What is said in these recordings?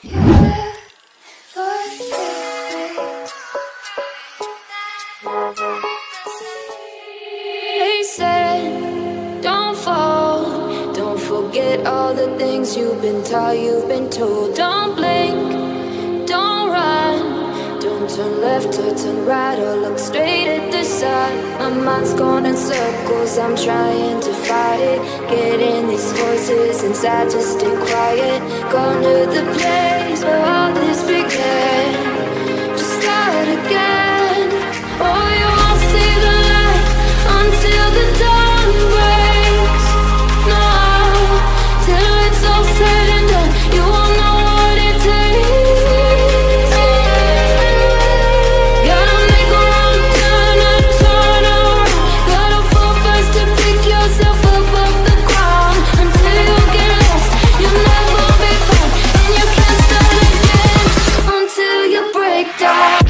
They said, don't fall, don't forget all the things you've been taught, you've been told. Don't blink, don't run, don't turn left or turn right or look straight at the sun. My mind's going in circles, I'm trying to fight it. Getting these voices inside to stay quiet. Gone to the place where all this began. Just start again. Oh, you won't see the light until the dawn breaks. No, till it's all said and done, you won't know what it takes. Gotta make a wrong turn and turn around. Gotta fall fast to pick yourself up off the ground. Until you get lost, you'll never be found. And you can't start again until you break down.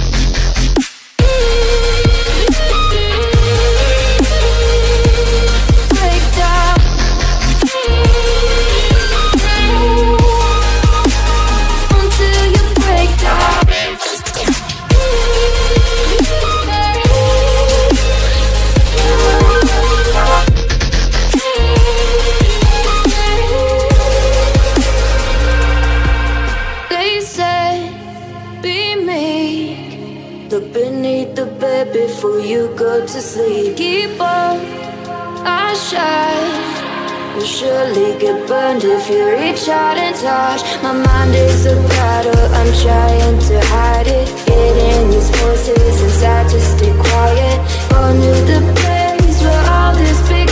Look beneath the bed before you go to sleep. Keep on, I shine. You'll surely get burned if you reach out and touch. My mind is a battle, I'm trying to hide it. Getting these voices inside to stay quiet. Gone to the place where all this began.